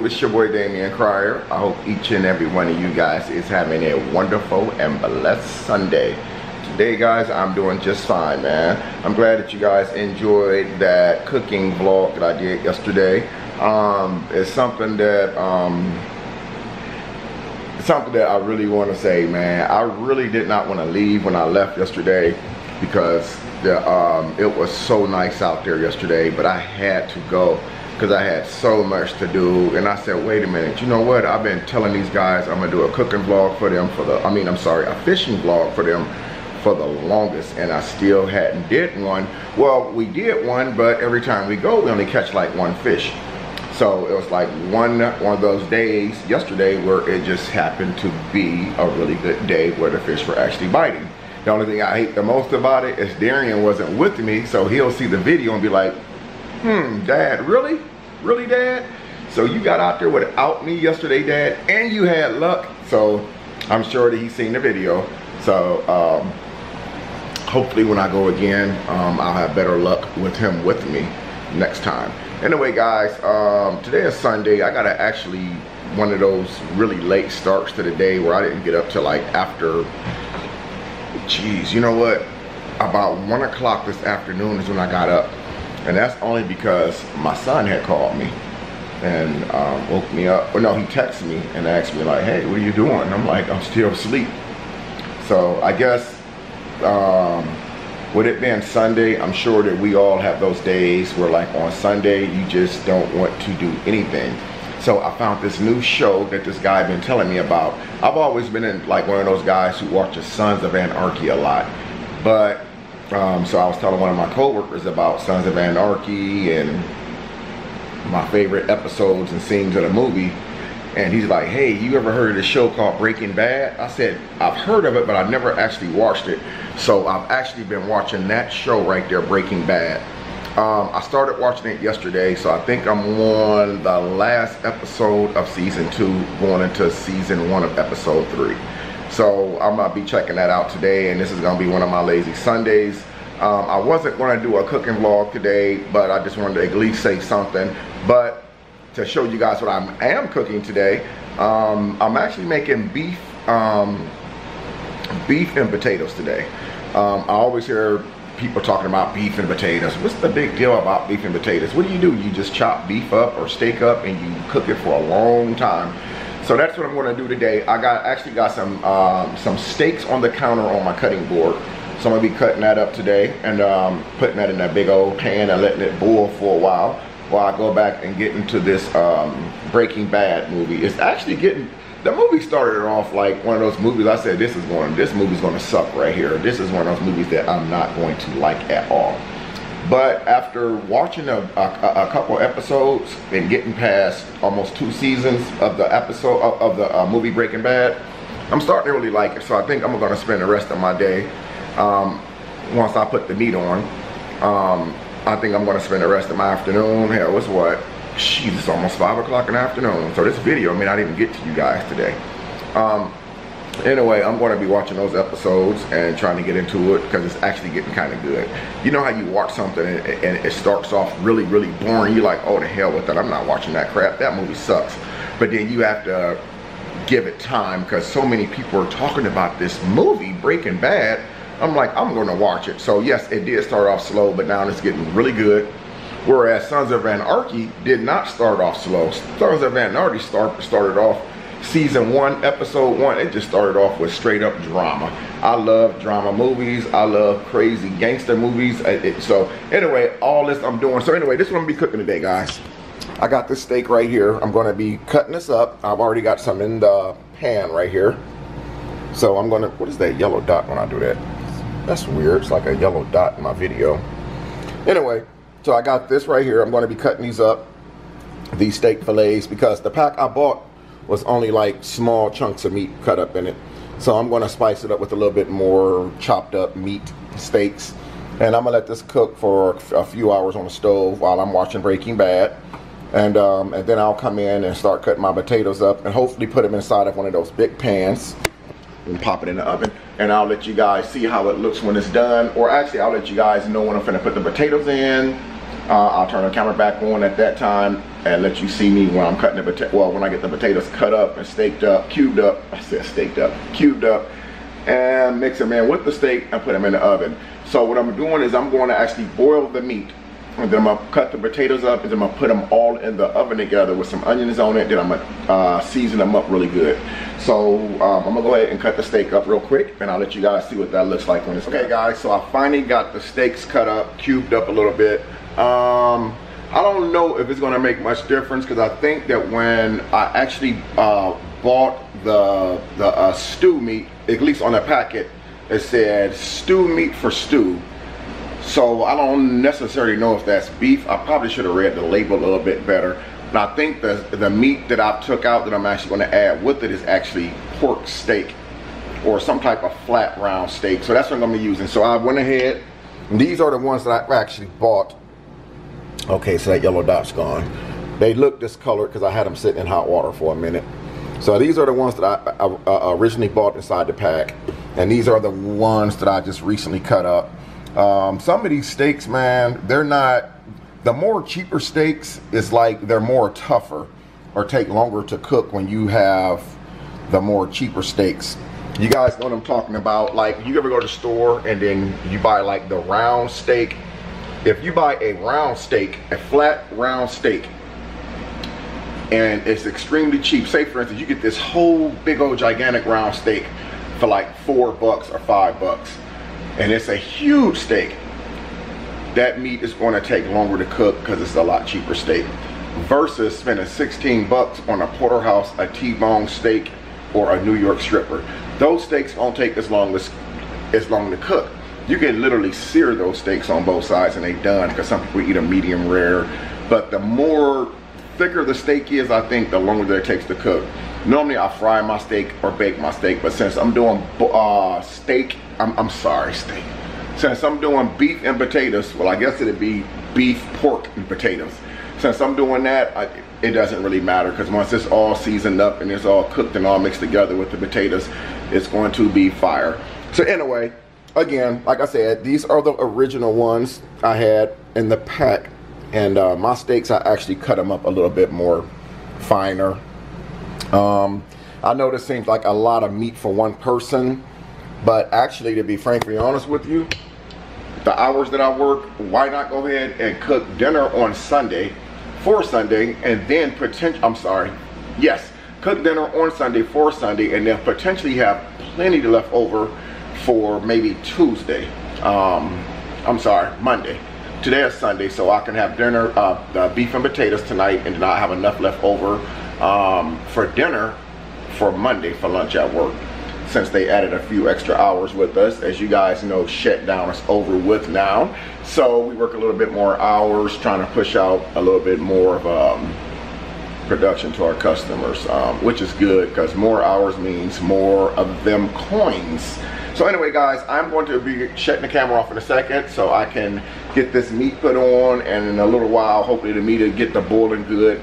It's your boy Damion Crier. I hope each and every one of you guys is having a wonderful and blessed Sunday. Today, guys, I'm doing just fine, man. I'm glad that you guys enjoyed that cooking vlog that I did yesterday. It's something that I really want to say, man. I really did not want to leave when I left yesterday because it was so nice out there yesterday, but I had to go because I had so much to do. And I said, wait a minute, you know what? I've been telling these guys I'm gonna do a cooking vlog for them a fishing vlog for them for the longest, and I still hadn't did one. Well, we did one, but every time we go, we only catch like one fish. So it was like one of those days yesterday where it just happened to be a really good day where the fish were actually biting. The only thing I hate the most about it is Damion wasn't with me, so he'll see the video and be like, Dad, really? Really, Dad? So you got out there without me yesterday, Dad, and you had luck. So I'm sure that he's seen the video. So hopefully when I go again, I'll have better luck with him with me next time. Anyway, guys, today is Sunday. I got actually one of those really late starts to the day where I didn't get up till like after, geez, you know what? About 1 o'clock this afternoon is when I got up. And that's only because my son had called me and woke me up. Well, no, he texted me and asked me like, hey, what are you doing? And I'm like, I'm still asleep. So I guess with it being Sunday, I'm sure that we all have those days where like on Sunday, you just don't want to do anything. So I found this new show that this guy been telling me about. I've always been in like one of those guys who watches Sons of Anarchy a lot. But so I was telling one of my coworkers about Sons of Anarchy and my favorite episodes and scenes of the movie, and he's like, hey, you ever heard of this show called Breaking Bad? I said, I've heard of it, but I've never actually watched it. So I've actually been watching that show right there, Breaking Bad. I started watching it yesterday, so I think I'm on the last episode of season 2, going into season 1 of episode 3. So I'm gonna be checking that out today, and this is gonna be one of my lazy Sundays. I wasn't gonna do a cooking vlog today, but I just wanted to at least say something. But to show you guys what I am cooking today, I'm actually making beef and potatoes today. I always hear people talking about beef and potatoes. What's the big deal about beef and potatoes? What do? You just chop beef up or steak up and you cook it for a long time. So that's what I'm going to do today. I actually got some steaks on the counter on my cutting board. So I'm going to be cutting that up today and putting that in that big old pan and letting it boil for a while I go back and get into this Breaking Bad movie. It's actually the movie started off like one of those movies I said, this movie's going to suck right here. This is one of those movies that I'm not going to like at all. But after watching a couple episodes and getting past almost 2 seasons of the movie Breaking Bad, I'm starting to really like it. So I think I'm going to spend the rest of my day, once I put the meat on, I think I'm going to spend the rest of my afternoon. Hell, it's what? Jeez, it's almost 5 o'clock in the afternoon. So this video may not even get to you guys today. Anyway, I'm going to be watching those episodes and trying to get into it because it's actually getting kind of good. You know how you watch something and it starts off really, really boring. You're like, oh, the hell with that. I'm not watching that crap. That movie sucks. But then you have to give it time because so many people are talking about this movie, Breaking Bad. I'm like, I'm going to watch it. So yes, it did start off slow, but now it's getting really good. Whereas Sons of Anarchy did not start off slow. Sons of Anarchy started off season 1, episode 1, it just started off with straight up drama. I love drama movies. I love crazy gangster movies. So anyway, all this I'm doing. So anyway, this is what I'm gonna be cooking today, guys. I got this steak right here. I'm gonna be cutting this up. I've already got some in the pan right here. So I'm gonna, what is that yellow dot when I do that? That's weird. It's like a yellow dot in my video. Anyway, so I got this right here. I'm gonna be cutting these up, these steak fillets, because the pack I bought was only like small chunks of meat cut up in it. So I'm gonna spice it up with a little bit more chopped up meat steaks. And I'm gonna let this cook for a few hours on the stove while I'm watching Breaking Bad. And then I'll come in and start cutting my potatoes up and hopefully put them inside of one of those big pans and pop it in the oven. And I'll let you guys see how it looks when it's done. Or actually, I'll let you guys know when I'm finna put the potatoes in. I'll turn the camera back on at that time and let you see me when I'm cutting the when I get the potatoes cut up and staked up, cubed up. I said staked up, cubed up, and mix them in with the steak and put them in the oven. So what I'm doing is I'm going to actually boil the meat, and then I'm gonna cut the potatoes up, and then I'm gonna put them all in the oven together with some onions on it. Then I'm gonna season them up really good. So I'm gonna go ahead and cut the steak up real quick, and I'll let you guys see what that looks like when it's okay, guys. So I finally got the steaks cut up, cubed up a little bit. I don't know if it's gonna make much difference, because I think that when I actually bought the stew meat, at least on the packet, it said stew meat for stew. So I don't necessarily know if that's beef. I probably should have read the label a little bit better. But I think the meat that I took out that I'm actually going to add with it is actually pork steak or some type of flat round steak. So that's what I'm going to be using. So I went ahead. These are the ones that I actually bought. Okay, so that yellow dot's gone. They look discolored because I had them sitting in hot water for a minute. So these are the ones that I originally bought inside the pack. And these are the ones that I just recently cut up. Some of these steaks, man, they're not, the more cheaper steaks is like they're more tougher or take longer to cook when you have the more cheaper steaks. You guys know what I'm talking about. Like, you ever go to the store and then you buy like the round steak. If you buy a round steak, a flat round steak, and it's extremely cheap, say for instance, you get this whole big old gigantic round steak for like $4 or $5, and it's a huge steak, that meat is going to take longer to cook because it's a lot cheaper steak versus spending 16 bucks on a porterhouse, a T-bone steak, or a New York stripper. Those steaks won't take as long to cook. You can literally sear those steaks on both sides and they're done, because some people eat a medium rare. But the more thicker the steak is, I think the longer that it takes to cook. Normally I fry my steak or bake my steak, but since I'm doing steak, since I'm doing beef and potatoes, well, I guess it'd be beef, pork, and potatoes. Since I'm doing that, it doesn't really matter, because once it's all seasoned up and it's all cooked and all mixed together with the potatoes, it's going to be fire. So anyway, again, like I said, these are the original ones I had in the pack, and my steaks, I actually cut them up a little bit more finer. I know this seems like a lot of meat for one person, but actually, to be frankly honest with you, the hours that I work, why not go ahead and cook dinner on Sunday for Sunday, and then cook dinner on Sunday for Sunday, and then potentially have plenty to left over for maybe Tuesday. Monday. Today is Sunday, so I can have dinner, the beef and potatoes tonight, and then I have enough left over for dinner for Monday for lunch at work. Since they added a few extra hours with us, as you guys know, shutdown is over with now, so we work a little bit more hours trying to push out a little bit more of production to our customers, which is good, because more hours means more of them coins. So anyway, guys, I'm going to be shutting the camera off in a second so I can get this meat put on, and in a little while, hopefully the meat will get to boiling good,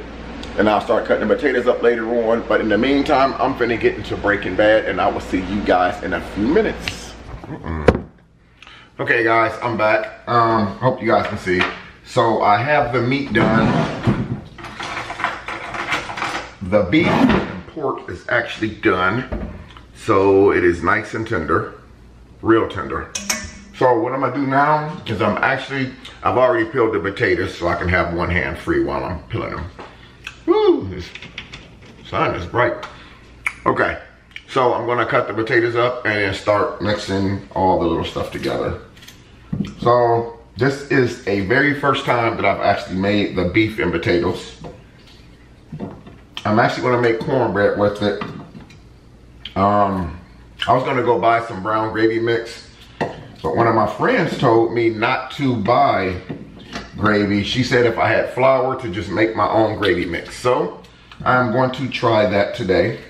and I'll start cutting the potatoes up later on. But in the meantime, I'm finna get into Breaking Bad, and I will see you guys in a few minutes. Okay, guys, I'm back. Hope you guys can see. So I have the meat done. The beef and pork is actually done. So it is nice and tender, real tender. So what I'm gonna do now is I've already peeled the potatoes so I can have one hand free while I'm peeling them. Woo, this sun is bright. Okay, so I'm gonna cut the potatoes up and then start mixing all the little stuff together. So this is a very first time that I've actually made the beef and potatoes. I'm actually gonna make cornbread with it. I was gonna go buy some brown gravy mix, but one of my friends told me not to buy gravy. She said if I had flour to just make my own gravy mix. So I'm going to try that today.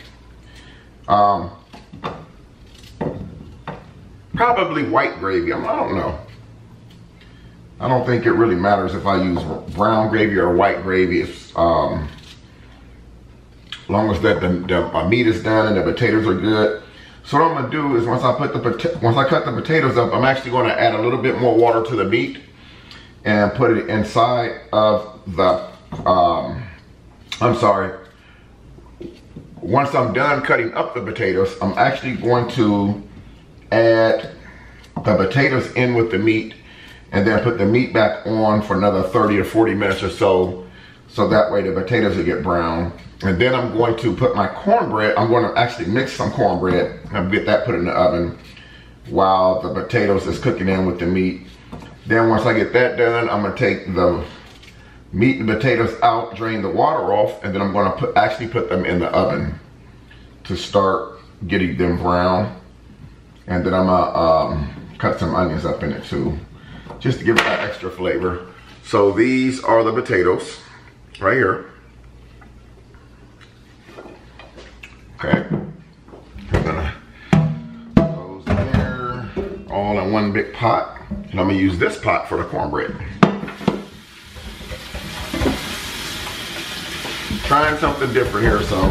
Probably white gravy, I don't know. I don't think it really matters if I use brown gravy or white gravy. It's, as long as that my meat is done and the potatoes are good. So what I'm gonna do is once I cut the potatoes up, I'm actually gonna add a little bit more water to the meat, and put it inside of the, once I'm done cutting up the potatoes, I'm actually going to add the potatoes in with the meat and then put the meat back on for another 30 to 40 minutes or so, so that way the potatoes will get brown. And then I'm going to put my cornbread, I'm going to actually mix some cornbread and get that put in the oven while the potatoes is cooking in with the meat. Then once I get that done, I'm gonna take the meat and potatoes out, drain the water off, and then I'm gonna actually put them in the oven to start getting them brown. And then I'm gonna cut some onions up in it too, just to give it that extra flavor. So these are the potatoes right here. Okay, I'm gonna put those in there, all in one big pot. And I'm gonna use this pot for the cornbread. Trying something different here, so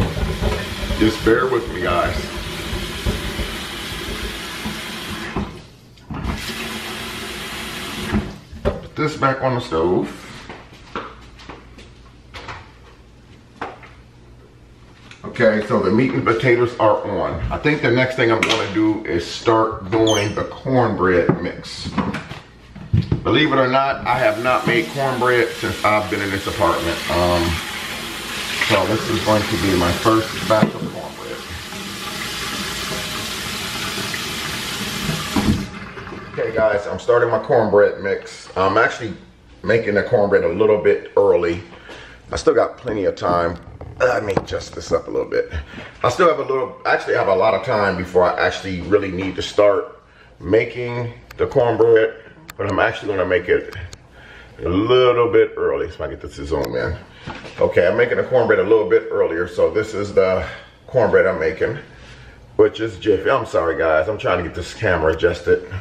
just bear with me, guys. Put this back on the stove. Okay, so the meat and potatoes are on. I think the next thing I'm gonna do is start doing the cornbread mix. Believe it or not, I have not made cornbread since I've been in this apartment. So this is going to be my first batch of cornbread. Okay guys, I'm starting my cornbread mix. I'm actually making the cornbread a little bit early. I still got plenty of time. Let me adjust this up a little bit. I still have actually have a lot of time before I actually really need to start making the cornbread, but I'm actually gonna make it a little bit early. So I get this to zoom in. Okay, I'm making the cornbread a little bit earlier. So this is the cornbread I'm making, which is Jiffy. I'm sorry guys, I'm trying to get this camera adjusted.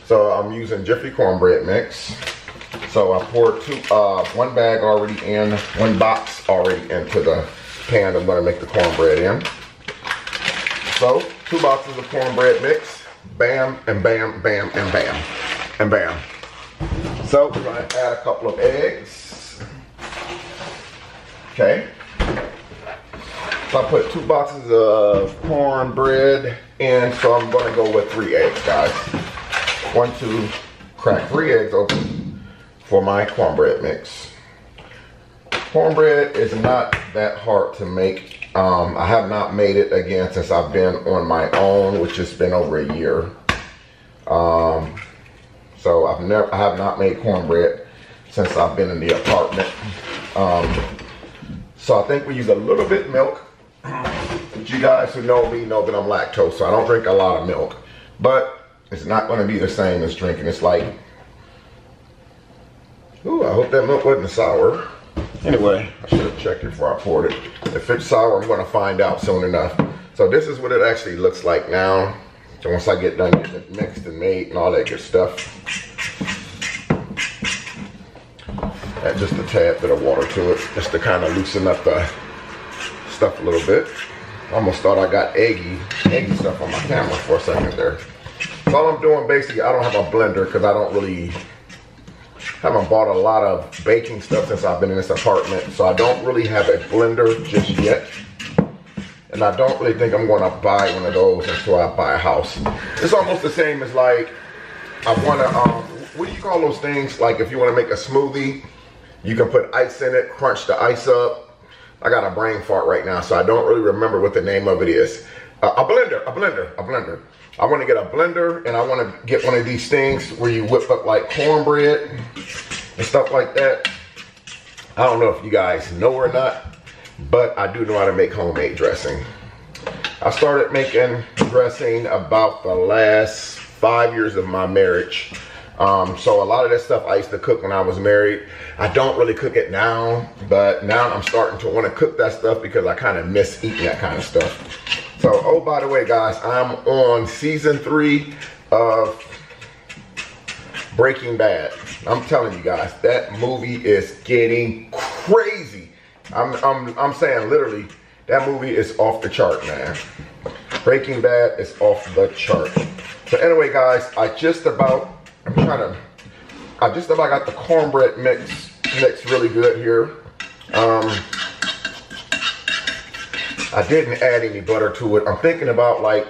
So I'm using Jiffy cornbread mix. So I poured one bag already in, one box already into the pan I'm gonna make the cornbread in. So 2 boxes of cornbread mix, bam, and bam, bam, and bam, and bam. So we're gonna add a couple of eggs. Okay. So I put 2 boxes of cornbread in, so I'm gonna go with 3 eggs, guys. 1, 2, crack 3 eggs open for my cornbread mix. Cornbread is not that hard to make. I have not made it again since I've been on my own, which has been over a year. So I have not made cornbread since I've been in the apartment. So I think we use a little bit of milk. But you guys who know me know that I'm lactose, so I don't drink a lot of milk. But it's not going to be the same as drinking. It's like, ooh, I hope that milk wasn't sour. Anyway, I should have checked it before I poured it. If it's sour, I'm going to find out soon enough. So this is what it actually looks like now. So once I get done getting it mixed and made and all that good stuff. Add just a tad bit of water to it, just to kind of loosen up the stuff a little bit. I almost thought I got eggy stuff on my camera for a second there. So all I'm doing basically, I don't have a blender because I haven't bought a lot of baking stuff since I've been in this apartment. So I don't really have a blender just yet. And I don't really think I'm going to buy one of those until I buy a house. It's almost the same as like, I want to, what do you call those things? Like if you want to make a smoothie, you can put ice in it, crunch the ice up. I got a brain fart right now, so I don't really remember what the name of it is. A blender. I want to get a blender, and I want to get one of these things where you whip up like cornbread and stuff like that. I don't know if you guys know or not, but I do know how to make homemade dressing. I started making dressing about the last 5 years of my marriage. So a lot of that stuff I used to cook when I was married. I don't really cook it now, but now I'm starting to want to cook that stuff because I kind of miss eating that kind of stuff. So, oh, by the way, guys, I'm on season 3 of Breaking Bad. I'm telling you guys, that movie is getting crazy. I'm saying literally, that movie is off the chart, man. Breaking Bad is off the chart. So anyway, guys, I'm trying to I just about got the cornbread mix really good here. I didn't add any butter to it. I'm thinking about like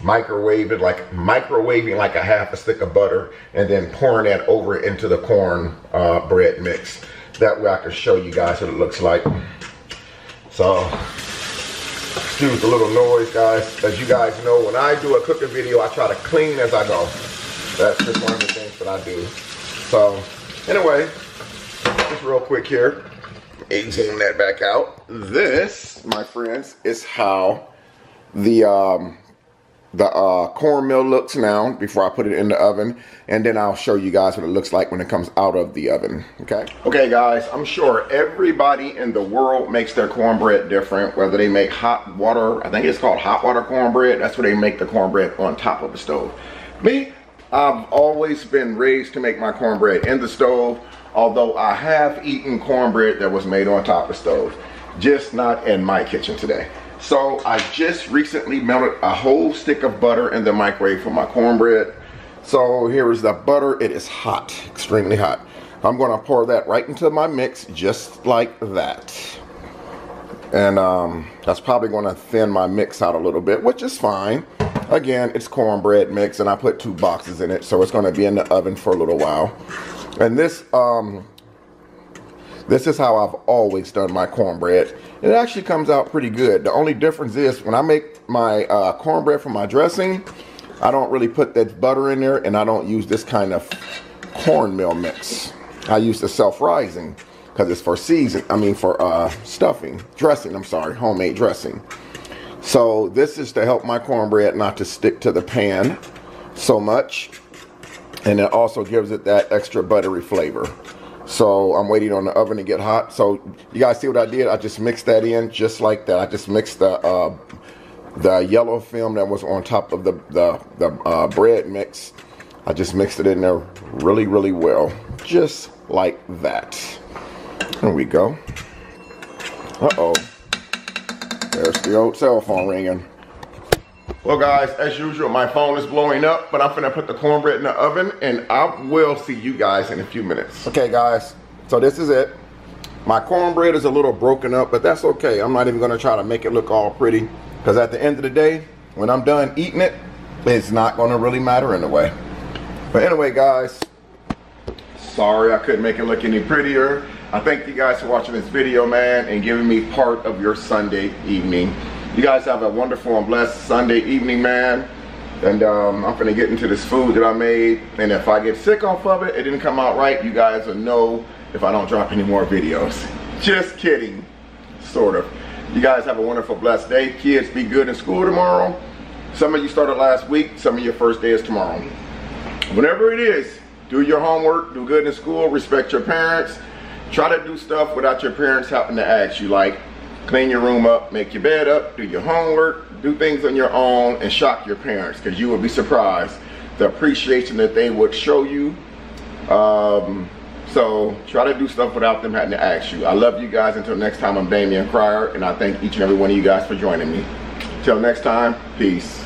microwaving like a half a stick of butter and then pouring that over into the corn bread mix. That way I can show you guys what it looks like. So excuse the little noise, guys. As you guys know, when I do a cooking video, I try to clean as I go. That's just one of the things that I do. So anyway, just real quick here, zoom that back out. This, my friends, is how the cornmeal looks now before I put it in the oven, and then I'll show you guys what it looks like when it comes out of the oven. Okay guys, I'm sure everybody in the world makes their cornbread different, whether they make hot water, I think it's called hot water cornbread. That's where they make the cornbread on top of the stove. Me, I've always been raised to make my cornbread in the stove, although I have eaten cornbread that was made on top of the stove, just not in my kitchen today. So I just recently melted a whole stick of butter in the microwave for my cornbread. So here is the butter. It is hot, extremely hot. I'm gonna pour that right into my mix just like that. And that's probably gonna thin my mix out a little bit, which is fine. Again, it's cornbread mix and I put 2 boxes in it, so it's gonna be in the oven for a little while. And this is how I've always done my cornbread. It actually comes out pretty good. The only difference is when I make my cornbread for my dressing, I don't really put that butter in there, and I don't use this kind of cornmeal mix. I use the self-rising because it's for stuffing, dressing, I'm sorry, homemade dressing. So this is to help my cornbread not to stick to the pan so much, and it also gives it that extra buttery flavor. So I'm waiting on the oven to get hot. So you guys see what I did? I just mixed that in just like that. I just mixed the yellow film that was on top of the bread mix. I just mixed it in there really, really well, just like that. There we go. Uh-oh. There's the old cell phone ringing. Well guys, as usual, my phone is blowing up, but I'm gonna put the cornbread in the oven and I will see you guys in a few minutes. Okay guys, so this is it. My cornbread is a little broken up, but that's okay. I'm not even gonna try to make it look all pretty, because at the end of the day, when I'm done eating it, it's not gonna really matter anyway. But anyway guys, sorry I couldn't make it look any prettier. I thank you guys for watching this video, man, and giving me part of your Sunday evening. You guys have a wonderful and blessed Sunday evening, man. And I'm gonna get into this food that I made. And if I get sick off of it, it didn't come out right, you guys will know if I don't drop any more videos. Just kidding, sort of. You guys have a wonderful, blessed day. Kids, be good in school tomorrow. Some of you started last week, some of your first day is tomorrow. Whenever it is, do your homework, do good in school, respect your parents. Try to do stuff without your parents having to ask you, like clean your room up, make your bed up, do your homework, do things on your own, and shock your parents, because you would be surprised the appreciation that they would show you. So try to do stuff without them having to ask you. I love you guys. Until next time, I'm Damion Cryer, and I thank each and every one of you guys for joining me. Till next time, peace.